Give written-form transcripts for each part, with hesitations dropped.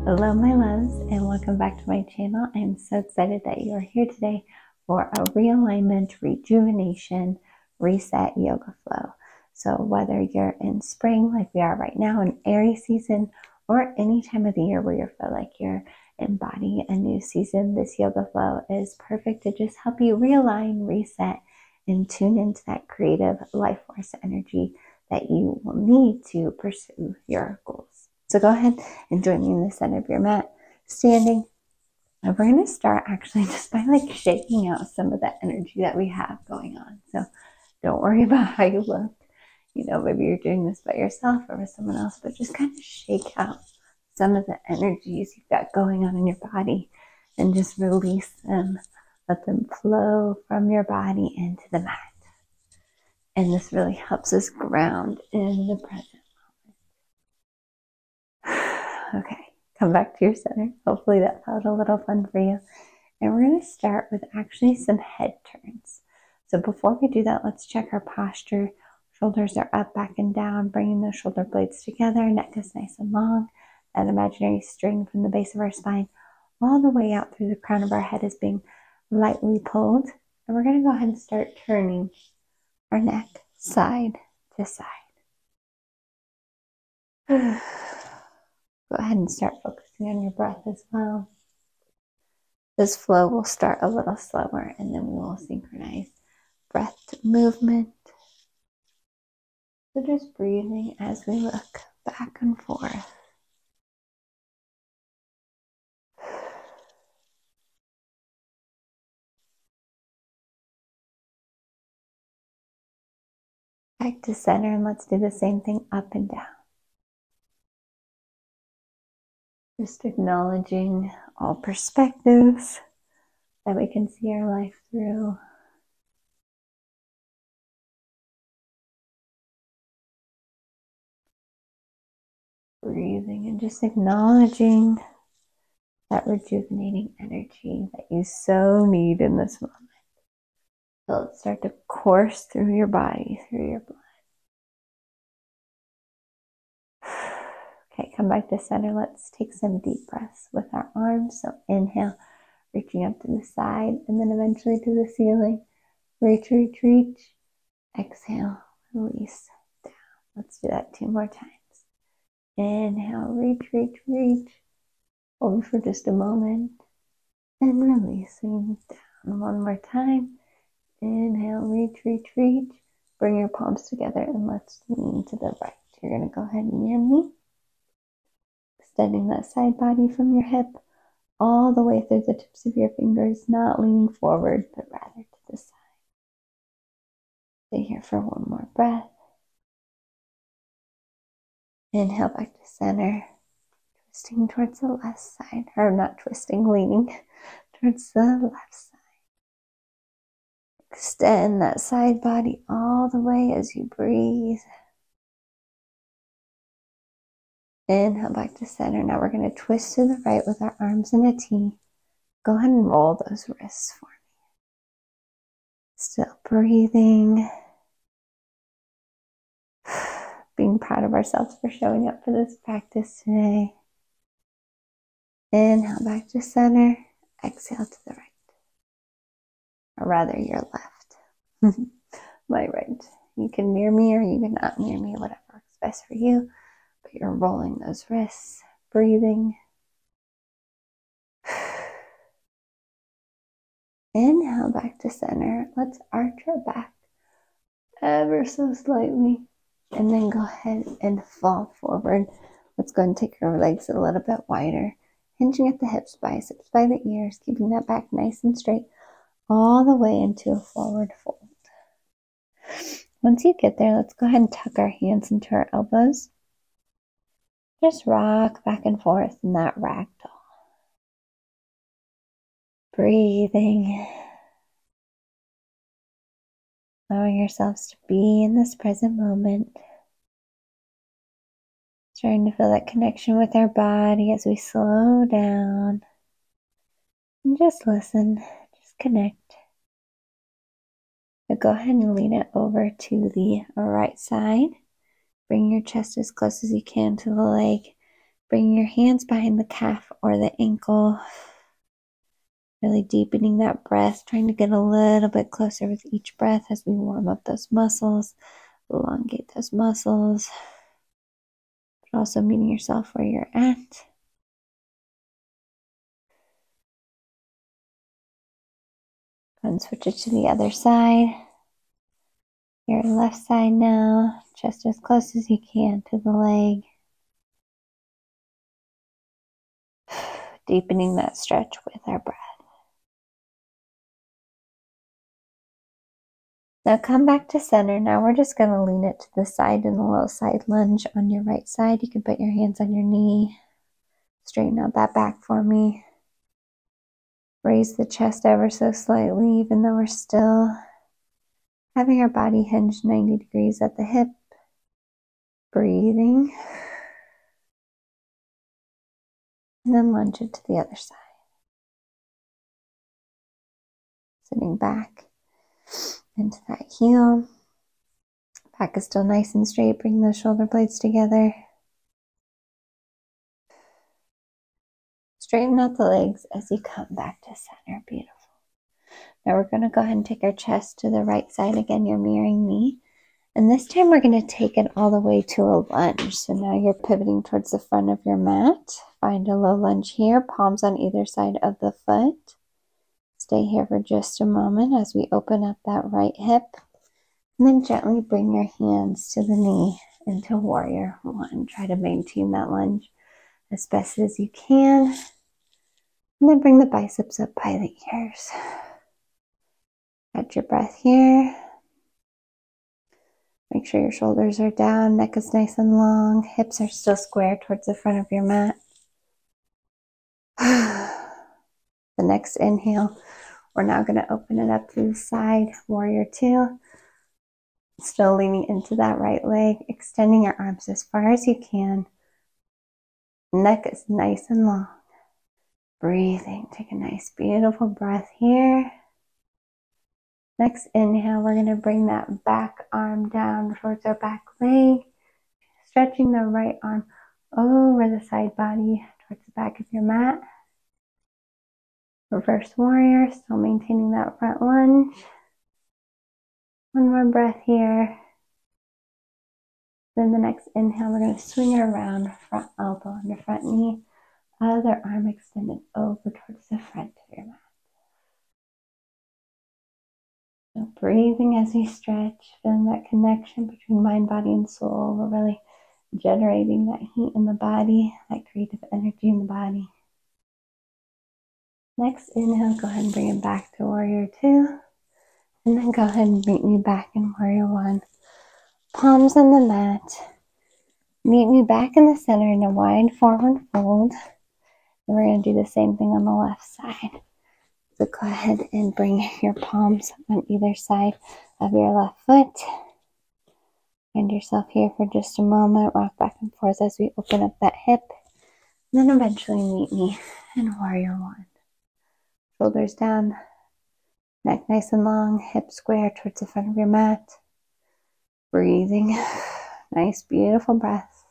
Hello, my loves, and welcome back to my channel. I'm so excited that you are here today for a realignment, rejuvenation, reset yoga flow. So whether you're in spring like we are right now in Aries season, or any time of the year where you feel like you're embodying a new season, this yoga flow is perfect to just help you realign, reset, and tune into that creative life force energy that you will need to pursue your goals. So go ahead and join me in the center of your mat, standing. And we're going to start actually just by shaking out some of the energy that we have going on. So don't worry about how you look. You know, maybe you're doing this by yourself or with someone else, but just kind of shake out some of the energies you've got going on in your body and just release them. Let them flow from your body into the mat. And this really helps us ground in the present moment. Okay, come back to your center. Hopefully that felt a little fun for you. And we're going to start with actually some head turns. So before we do that, let's check our posture. Shoulders are up, back, and down, bringing those shoulder blades together. Neck is nice and long. That imaginary string from the base of our spine all the way out through the crown of our head is being lightly pulled. And we're going to go ahead and start turning our neck side to side. Go ahead and start focusing on your breath as well. This flow will start a little slower and then we will synchronize breath to movement. So just breathing as we look back and forth. Back to center, and let's do the same thing up and down. Just acknowledging all perspectives that we can see our life through. Breathing and just acknowledging that rejuvenating energy that you so need in this moment. Feel it start to course through your body, through your blood. Okay, come back to center. Let's take some deep breaths with our arms. So inhale, reaching up to the side, and then eventually to the ceiling. Reach, reach, reach. Exhale, release down. Let's do that 2 more times. Inhale, reach, reach, reach. Hold for just a moment. And releasing down. 1 more time. Inhale, reach, reach, reach. Bring your palms together and let's lean to the right. You're going to go ahead and near me. Extending that side body from your hip all the way through the tips of your fingers, not leaning forward, but rather to the side. Stay here for 1 more breath. Inhale back to center, twisting towards the left side, or not twisting, leaning towards the left side. Extend that side body all the way as you breathe. Inhale back to center. Now we're going to twist to the right with our arms in a T. Go ahead and roll those wrists for me. Still breathing. Being proud of ourselves for showing up for this practice today. Inhale back to center. Exhale to the right. Or rather, your left. My right. You can mirror me or you can not mirror me, whatever works best for you. But you're rolling those wrists, breathing. Inhale back to center. Let's arch our back ever so slightly. And then go ahead and fall forward. Let's go and take our legs a little bit wider. Hinging at the hips, biceps by the ears. Keeping that back nice and straight. All the way into a forward fold. Once you get there, let's go ahead and tuck our hands into our elbows. Just rock back and forth in that ragdoll. Breathing. Allowing yourselves to be in this present moment. Starting to feel that connection with our body as we slow down. And just listen. Just connect. So go ahead and lean it over to the right side. Bring your chest as close as you can to the leg. bringing your hands behind the calf or the ankle. Really deepening that breath, trying to get a little bit closer with each breath as we warm up those muscles, elongate those muscles, but also meeting yourself where you're at. And switch it to the other side. Your left side now, just as close as you can to the leg. Deepening that stretch with our breath. Now come back to center. Now we're just going to lean it to the side in a little side lunge on your right side. You can put your hands on your knee. Straighten out that back for me. Raise the chest ever so slightly, even though we're still having our body hinged 90 degrees at the hip. Breathing. And then lunge it to the other side. Sitting back into that heel. Back is still nice and straight. Bring those shoulder blades together. Straighten out the legs as you come back to center. Beautiful. Now we're going to go ahead and take our chest to the right side. Again, you're mirroring me. And this time we're going to take it all the way to a lunge. So now you're pivoting towards the front of your mat. Find a low lunge here. Palms on either side of the foot. Stay here for just a moment as we open up that right hip. And then gently bring your hands to the knee into warrior one. Try to maintain that lunge as best as you can. And then bring the biceps up by the ears. Catch your breath here. Make sure your shoulders are down, neck is nice and long, hips are still square towards the front of your mat. The next inhale, we're now going to open it up to the side, warrior two. Still leaning into that right leg, extending your arms as far as you can. Neck is nice and long. Breathing, take a nice beautiful breath here. Next inhale, we're going to bring that back arm down towards our back leg, stretching the right arm over the side body towards the back of your mat. Reverse warrior, still maintaining that front lunge. One more breath here. Then the next inhale, we're going to swing it around, front elbow under front knee, other arm extended over towards the front of your mat. So breathing as we stretch, feeling that connection between mind, body, and soul. We're really generating that heat in the body, that creative energy in the body. Next inhale, go ahead and bring it back to warrior two. And then go ahead and meet me back in warrior one. Palms on the mat. Meet me back in the center in a wide forward fold. And we're going to do the same thing on the left side. So go ahead and bring your palms on either side of your left foot. Find yourself here for just a moment. Rock back and forth as we open up that hip. And then eventually meet me in warrior one. Shoulders down. Neck nice and long. Hips square towards the front of your mat. Breathing. Nice, beautiful breath.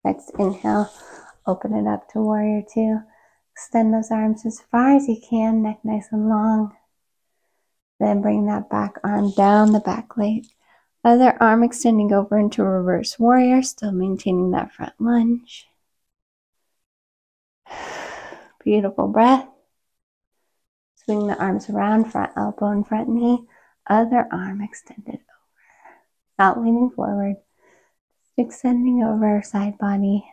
Next inhale. Open it up to warrior two. Extend those arms as far as you can, neck nice and long. Then bring that back arm down the back leg. Other arm extending over into reverse warrior, still maintaining that front lunge. Beautiful breath. Swing the arms around, front elbow and front knee. Other arm extended over. Not leaning forward, just extending over side body.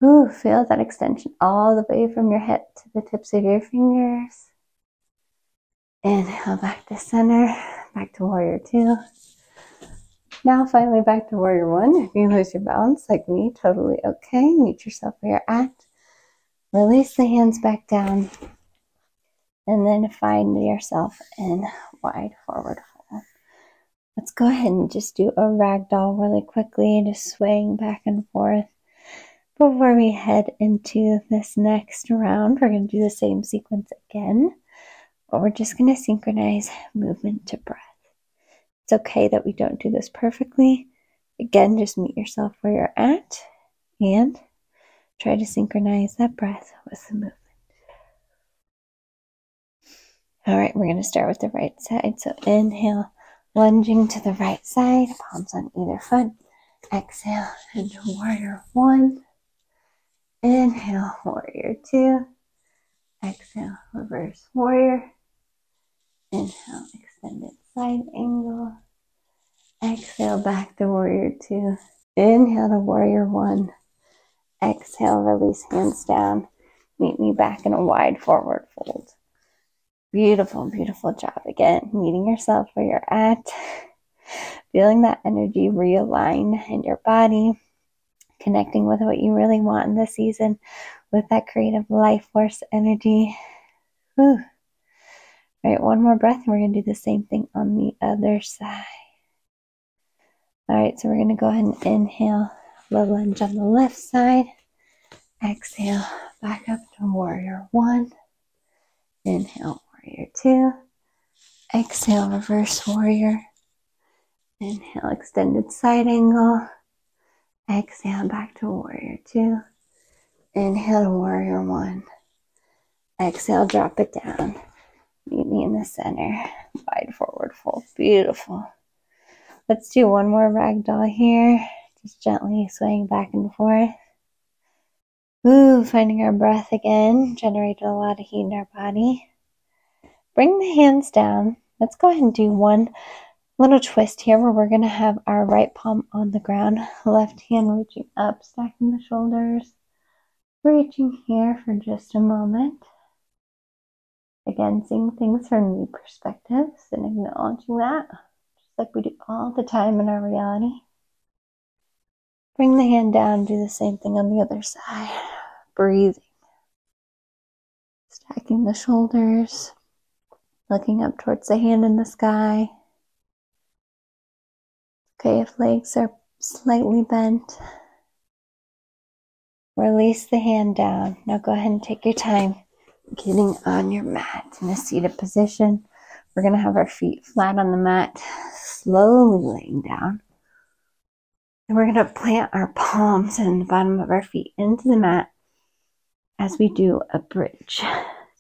Ooh, feel that extension all the way from your hip to the tips of your fingers. Inhale back to center, back to warrior two. Now finally back to warrior one. If you lose your balance like me, totally okay. Meet yourself where you're at. Release the hands back down. And then find yourself in wide forward fold. Let's go ahead and just do a ragdoll really quickly, just swaying back and forth. Before we head into this next round, we're going to do the same sequence again, but we're just going to synchronize movement to breath. It's okay that we don't do this perfectly. Again, just meet yourself where you're at and try to synchronize that breath with the movement. All right, we're going to start with the right side. So inhale, lunging to the right side, palms on either foot. Exhale into warrior one. Inhale, warrior two. Exhale, reverse warrior. Inhale, extended side angle. Exhale, back to warrior two. Inhale to warrior one. Exhale, release hands down. Meet me back in a wide forward fold. Beautiful, beautiful job. Again, meeting yourself where you're at. Feeling that energy realign in your body. Connecting with what you really want in this season with that creative life force energy. Whew. All right, one more breath and we're going to do the same thing on the other side. All right, so we're going to go ahead and inhale, low lunge on the left side. Exhale, back up to warrior one. Inhale, warrior two. Exhale, reverse warrior. Inhale, extended side angle. Exhale, back to warrior two. Inhale to warrior one. Exhale, drop it down. Meet me in the center. Wide forward fold. Beautiful. Let's do one more ragdoll here. Just gently swaying back and forth. Ooh, finding our breath again. Generated a lot of heat in our body. Bring the hands down. Let's go ahead and do one little twist here where we're going to have our right palm on the ground. Left hand reaching up, stacking the shoulders. Reaching here for just a moment. Again, seeing things from new perspectives and acknowledging that, just like we do all the time in our reality. Bring the hand down, do the same thing on the other side. Breathing. Stacking the shoulders. Looking up towards the hand in the sky. Okay, if legs are slightly bent, release the hand down. Now go ahead and take your time getting on your mat in a seated position. We're going to have our feet flat on the mat, slowly laying down. And we're going to plant our palms and the bottom of our feet into the mat as we do a bridge.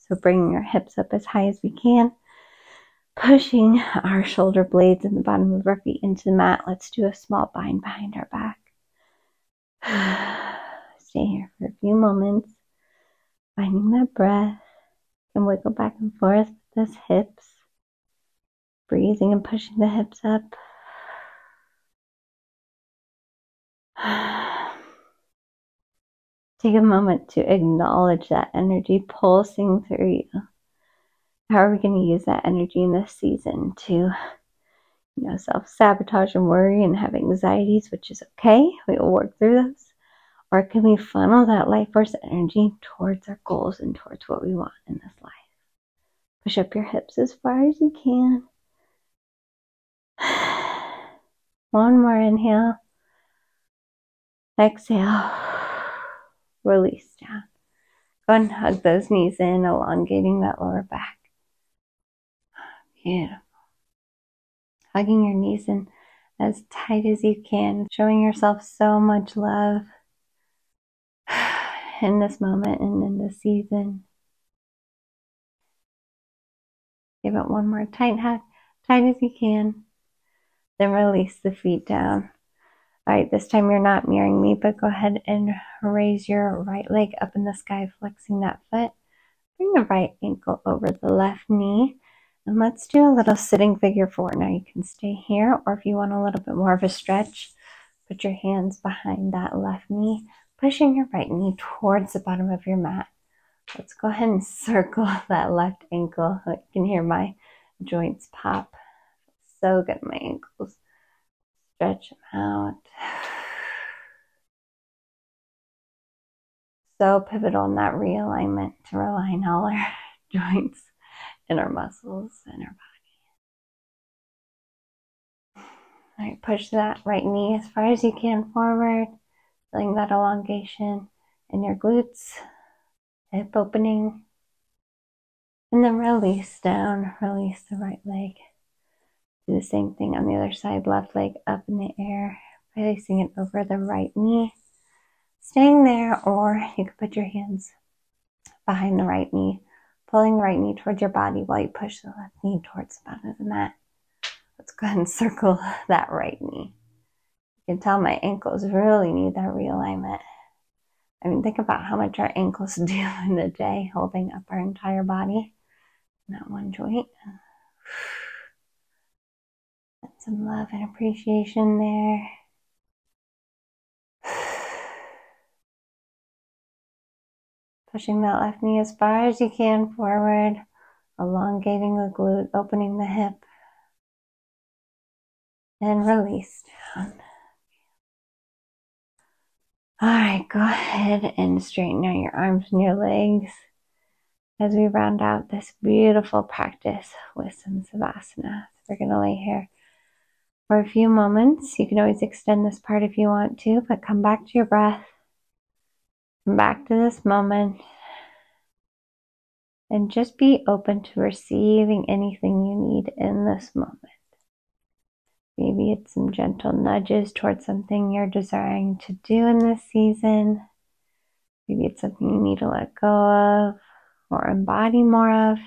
So bringing our hips up as high as we can, pushing our shoulder blades and the bottom of our feet into the mat. Let's do a small bind behind our back. Stay here for a few moments, finding that breath. And wiggle back and forth with those hips. Breathing and pushing the hips up. Take a moment to acknowledge that energy pulsing through you. How are we going to use that energy in this season to, self-sabotage and worry and have anxieties, which is okay. We will work through those. Or can we funnel that life force energy towards our goals and towards what we want in this life? Push up your hips as far as you can. One more inhale. Exhale. Release down. Go ahead and hug those knees in, elongating that lower back. Beautiful. Hugging your knees in as tight as you can, showing yourself so much love in this moment and in this season. Give it one more tight hug, tight as you can. Then release the feet down. All right, this time you're not mirroring me, but go ahead and raise your right leg up in the sky, flexing that foot. Bring the right ankle over the left knee. And let's do a little sitting figure four. Now you can stay here, or if you want a little bit more of a stretch, put your hands behind that left knee, pushing your right knee towards the bottom of your mat. Let's go ahead and circle that left ankle. You can hear my joints pop. So good, my ankles. Stretch them out. So pivotal in that realignment to realign all our joints and our muscles and our body. All right, push that right knee as far as you can forward, feeling that elongation in your glutes, hip opening, and then release down, release the right leg. Do the same thing on the other side, left leg up in the air, placing it over the right knee, staying there, or you could put your hands behind the right knee, pulling the right knee towards your body while you push the left knee towards the bottom of the mat. Let's go ahead and circle that right knee. You can tell my ankles really need that realignment. I mean, think about how much our ankles do in a day, holding up our entire body in that one joint. Let some love and appreciation there. Pushing that left knee as far as you can forward, elongating the glute, opening the hip, and release down. All right, go ahead and straighten out your arms and your legs as we round out this beautiful practice with some Savasana. So we're going to lay here for a few moments. You can always extend this part if you want to, but come back to your breath. Come back to this moment. And just be open to receiving anything you need in this moment. Maybe it's some gentle nudges towards something you're desiring to do in this season. Maybe it's something you need to let go of or embody more of.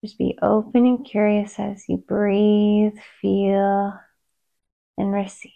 Just be open and curious as you breathe, feel, and receive.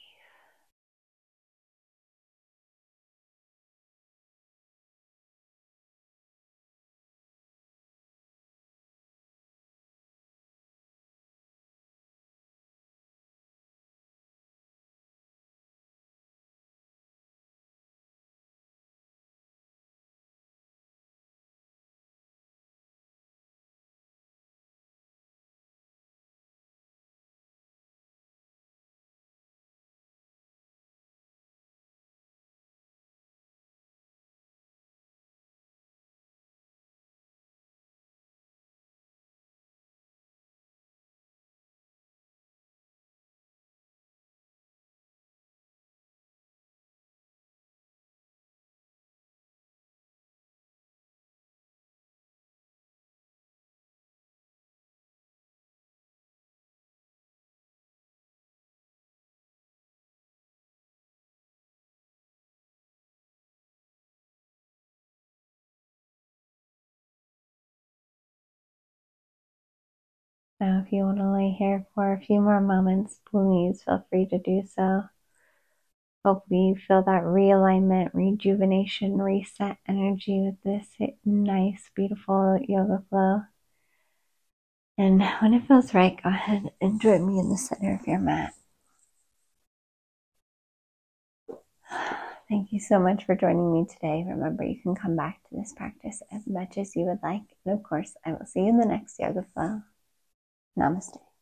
Now, if you want to lay here for a few more moments, please feel free to do so. Hopefully you feel that realignment, rejuvenation, reset energy with this nice, beautiful yoga flow. And when it feels right, go ahead and join me in the center of your mat. Thank you so much for joining me today. Remember, you can come back to this practice as much as you would like. And of course, I will see you in the next yoga flow. Namaste.